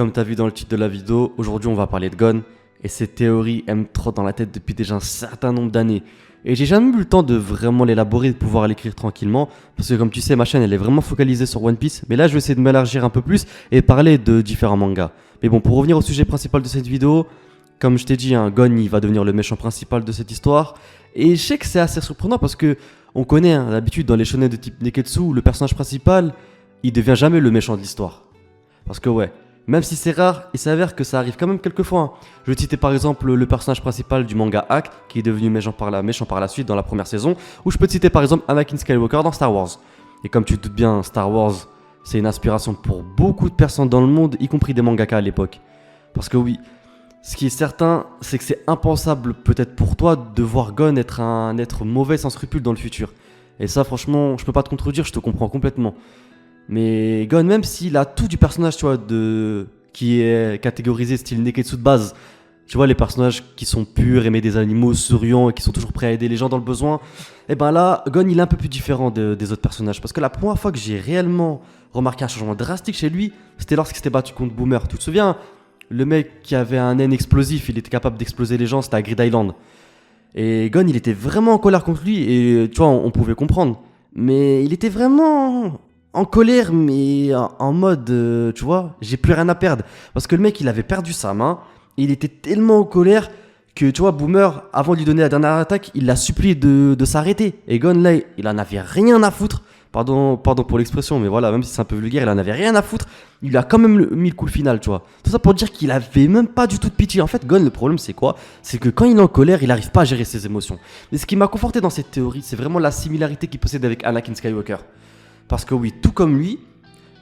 Comme t'as vu dans le titre de la vidéo, aujourd'hui on va parler de Gon, et cette théorie elle me trotte dans la tête depuis déjà un certain nombre d'années. Et j'ai jamais eu le temps de vraiment l'élaborer et de pouvoir l'écrire tranquillement, parce que comme tu sais ma chaîne elle est vraiment focalisée sur One Piece, mais là je vais essayer de m'élargir un peu plus et parler de différents mangas. Mais bon, pour revenir au sujet principal de cette vidéo, comme je t'ai dit, Gon il va devenir le méchant principal de cette histoire, et je sais que c'est assez surprenant parce que on connaît d'habitude dans les shonen de type Neketsu, le personnage principal, il devient jamais le méchant de l'histoire. Parce que ouais, même si c'est rare, il s'avère que ça arrive quand même quelquefois. Je vais te citer par exemple le personnage principal du manga Hack, qui est devenu méchant par la suite dans la première saison, ou je peux te citer par exemple Anakin Skywalker dans Star Wars. Et comme tu te doutes bien, Star Wars, c'est une inspiration pour beaucoup de personnes dans le monde, y compris des mangaka à l'époque. Parce que oui, ce qui est certain, c'est que c'est impensable peut-être pour toi de voir Gon être un être mauvais sans scrupule dans le futur. Et ça franchement, je peux pas te contredire, je te comprends complètement. Mais Gon, même s'il a tout du personnage, tu vois, qui est catégorisé style Neketsu de base, tu vois, les personnages qui sont purs, aimer des animaux, souriants et qui sont toujours prêts à aider les gens dans le besoin, et ben là, Gon, il est un peu plus différent des autres personnages. Parce que la première fois que j'ai réellement remarqué un changement drastique chez lui, c'était lorsqu'il s'était battu contre Boomer. Tu te souviens, le mec qui avait un naine explosif, il était capable d'exploser les gens, c'était à Grid Island. Et Gon, il était vraiment en colère contre lui, et tu vois, on pouvait comprendre. Mais il était vraiment en colère, mais en mode, tu vois, j'ai plus rien à perdre. Parce que le mec, il avait perdu sa main, et il était tellement en colère que, tu vois, Boomer, avant de lui donner la dernière attaque, il l'a supplié de s'arrêter. Et Gon, là, il en avait rien à foutre. Pardon pour l'expression, mais voilà, même si c'est un peu vulgaire, il en avait rien à foutre. Il lui a quand même mis le coup final, tu vois. Tout ça pour dire qu'il avait même pas du tout de pitié. En fait, Gon, le problème, c'est quoi? C'est que quand il est en colère, il n'arrive pas à gérer ses émotions. Mais ce qui m'a conforté dans cette théorie, c'est vraiment la similarité qu'il possède avec Anakin Skywalker. Parce que oui, tout comme lui,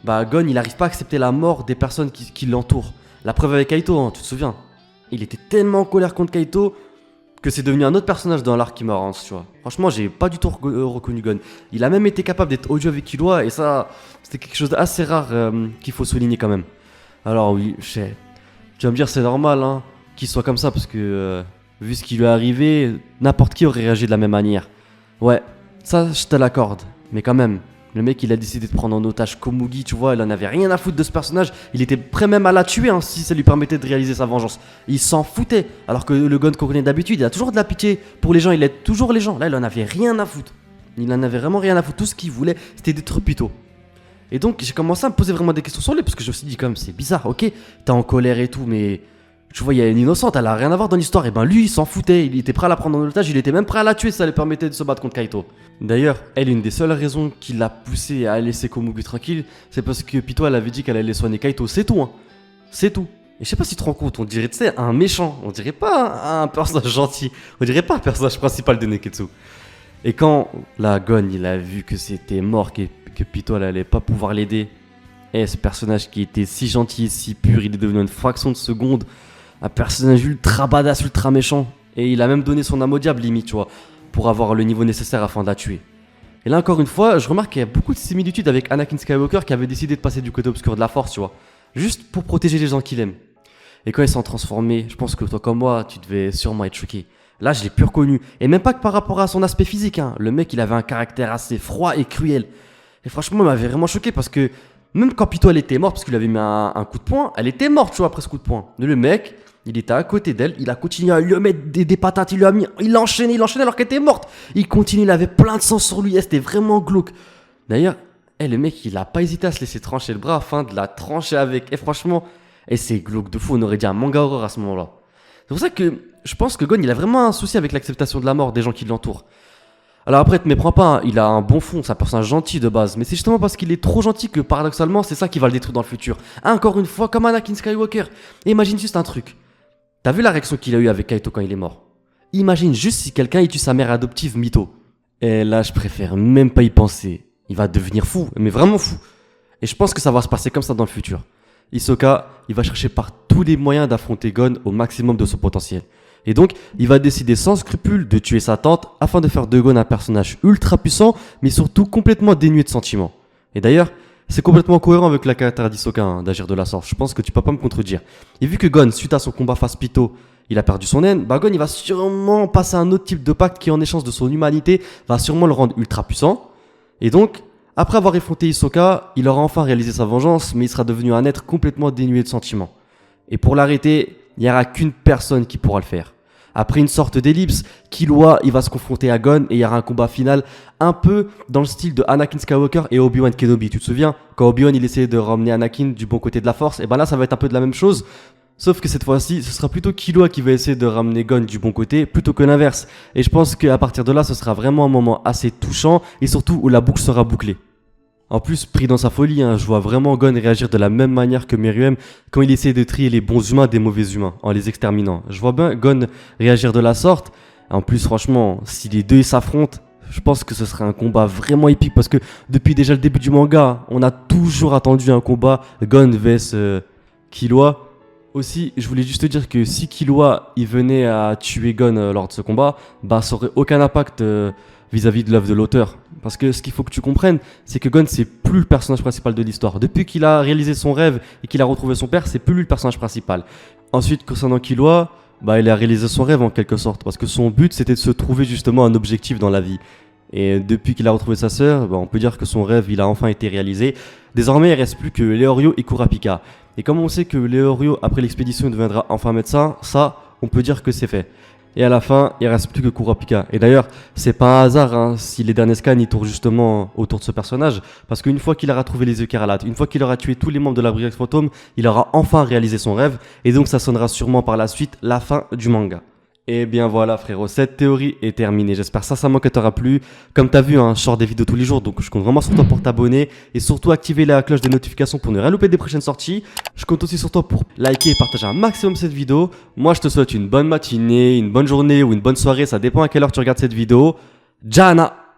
bah Gon, il n'arrive pas à accepter la mort des personnes qui l'entourent. La preuve avec Kaito, tu te souviens? Il était tellement en colère contre Kaito que c'est devenu un autre personnage dans l'arc Kimarance, tu vois. Franchement, j'ai pas du tout reconnu Gon. Il a même été capable d'être odieux avec Killua, et ça, c'était quelque chose d'assez rare qu'il faut souligner quand même. Alors oui, je sais, tu vas me dire c'est normal qu'il soit comme ça, parce que vu ce qui lui est arrivé, n'importe qui aurait réagi de la même manière. Ouais, ça je te l'accorde, mais quand même, le mec il a décidé de prendre en otage Komugi, tu vois, il en avait rien à foutre de ce personnage, il était prêt même à la tuer si ça lui permettait de réaliser sa vengeance. Il s'en foutait, alors que le Gon qu'on connaît d'habitude, il a toujours de la pitié pour les gens, il aide toujours les gens. Là il en avait rien à foutre, il en avait vraiment rien à foutre, tout ce qu'il voulait c'était d'être Pito. Et donc j'ai commencé à me poser vraiment des questions sur lui, parce que je me suis dit quand même c'est bizarre, ok, t'es en colère et tout, mais tu vois, il y a une innocente, elle a rien à voir dans l'histoire. Et ben lui, il s'en foutait, il était prêt à la prendre en otage, il était même prêt à la tuer si ça lui permettait de se battre contre Kaito. D'ailleurs, elle, une des seules raisons qui l'a poussé à laisser Komugi tranquille, c'est parce que Pito, elle avait dit qu'elle allait soigner Kaito, c'est tout, c'est tout. Et je sais pas si tu te rends compte, on dirait, tu sais, un méchant, on dirait pas un personnage gentil, on dirait pas un personnage principal de Neketsu. Et quand la Gon, il a vu que c'était mort, que Pito, elle allait pas pouvoir l'aider, et ce personnage qui était si gentil et si pur, il est devenu une fraction de seconde un personnage ultra badass, ultra méchant. Et il a même donné son âme au diable, limite, tu vois, pour avoir le niveau nécessaire afin de la tuer. Et là, encore une fois, je remarque qu'il y a beaucoup de similitudes avec Anakin Skywalker qui avait décidé de passer du côté obscur de la force, tu vois, juste pour protéger les gens qu'il aime. Et quand ils sont transformés, je pense que toi comme moi, tu devais sûrement être choqué. Là, je l'ai plus reconnu. Et même pas que par rapport à son aspect physique, Le mec, il avait un caractère assez froid et cruel. Et franchement, il m'avait vraiment choqué parce que même quand Pito, elle était morte, parce qu'il avait mis un coup de poing, elle était morte, tu vois, après ce coup de poing. Mais le mec, il était à côté d'elle, il a continué à lui mettre des patates, il enchaînait alors qu'elle était morte. Il continue, il avait plein de sang sur lui, c'était vraiment glauque. D'ailleurs, le mec, il a pas hésité à se laisser trancher le bras afin de la trancher avec. Et franchement, c'est glauque de fou, on aurait dit un manga horreur à ce moment-là. C'est pour ça que je pense que Gon, il a vraiment un souci avec l'acceptation de la mort des gens qui l'entourent. Alors après, te méprends pas, il a un bon fond, c'est un personnage gentil de base, mais c'est justement parce qu'il est trop gentil que paradoxalement, c'est ça qui va le détruire dans le futur. Encore une fois, comme Anakin Skywalker. Et imagine juste un truc. T'as vu la réaction qu'il a eue avec Kaito quand il est mort? Imagine juste si quelqu'un tue sa mère adoptive Mito. Et là, je préfère même pas y penser. Il va devenir fou, mais vraiment fou. Et je pense que ça va se passer comme ça dans le futur. Hisoka, il va chercher par tous les moyens d'affronter Gon au maximum de son potentiel. Et donc, il va décider sans scrupule de tuer sa tante afin de faire de Gon un personnage ultra puissant, mais surtout complètement dénué de sentiments. Et d'ailleurs, c'est complètement cohérent avec la caractère d'Hisoka d'agir de la sorte. Je pense que tu peux pas me contredire. Et vu que Gon, suite à son combat face Pito, il a perdu son haine, Gon il va sûrement passer à un autre type de pacte qui en échange de son humanité va sûrement le rendre ultra puissant. Et donc, Après avoir effronté Hisoka, il aura enfin réalisé sa vengeance, mais il sera devenu un être complètement dénué de sentiments. Et pour l'arrêter, il n'y aura qu'une personne qui pourra le faire. Après une sorte d'ellipse, Killua il va se confronter à Gon et il y aura un combat final un peu dans le style de Anakin Skywalker et Obi-Wan Kenobi. Tu te souviens quand Obi-Wan il essayait de ramener Anakin du bon côté de la force, et ben là ça va être un peu de la même chose. Sauf que cette fois-ci, ce sera plutôt Killua qui va essayer de ramener Gon du bon côté plutôt que l'inverse. Et je pense qu'à partir de là, ce sera vraiment un moment assez touchant et surtout où la boucle sera bouclée. En plus, pris dans sa folie, je vois vraiment Gon réagir de la même manière que Meruem quand il essaie de trier les bons humains des mauvais humains en les exterminant. Je vois bien Gon réagir de la sorte. En plus, franchement, si les deux s'affrontent, je pense que ce serait un combat vraiment épique parce que depuis déjà le début du manga, on a toujours attendu un combat Gon vs Killua. Aussi, je voulais juste te dire que si Killua il venait à tuer Gon lors de ce combat, bah ça aurait aucun impact vis-à-vis de l'œuvre de l'auteur. Parce que ce qu'il faut que tu comprennes, c'est que Gon c'est plus le personnage principal de l'histoire. Depuis qu'il a réalisé son rêve et qu'il a retrouvé son père, c'est plus lui le personnage principal. Ensuite, concernant Killua, bah il a réalisé son rêve en quelque sorte, parce que son but c'était de se trouver justement un objectif dans la vie. Et depuis qu'il a retrouvé sa sœur, bah, on peut dire que son rêve il a enfin été réalisé. Désormais, il reste plus que Leorio et Kurapika. Et comme on sait que Leorio, après l'expédition, deviendra enfin médecin, ça, on peut dire que c'est fait. Et à la fin, il reste plus que Kurapika. Et d'ailleurs, c'est pas un hasard si les derniers scans ils tournent justement autour de ce personnage. Parce qu'une fois qu'il aura trouvé les Eucarlates, une fois qu'il aura tué tous les membres de la Brigade Fantôme, il aura enfin réalisé son rêve. Et donc ça sonnera sûrement par la suite la fin du manga. Et bien voilà frérot, cette théorie est terminée. J'espère sincèrement que t'aura plu. Comme t'as vu, je sors des vidéos tous les jours, donc je compte vraiment sur toi pour t'abonner et surtout activer la cloche des notifications pour ne rien louper des prochaines sorties. Je compte aussi sur toi pour liker et partager un maximum cette vidéo. Moi je te souhaite une bonne matinée, une bonne journée ou une bonne soirée, ça dépend à quelle heure tu regardes cette vidéo. Jana!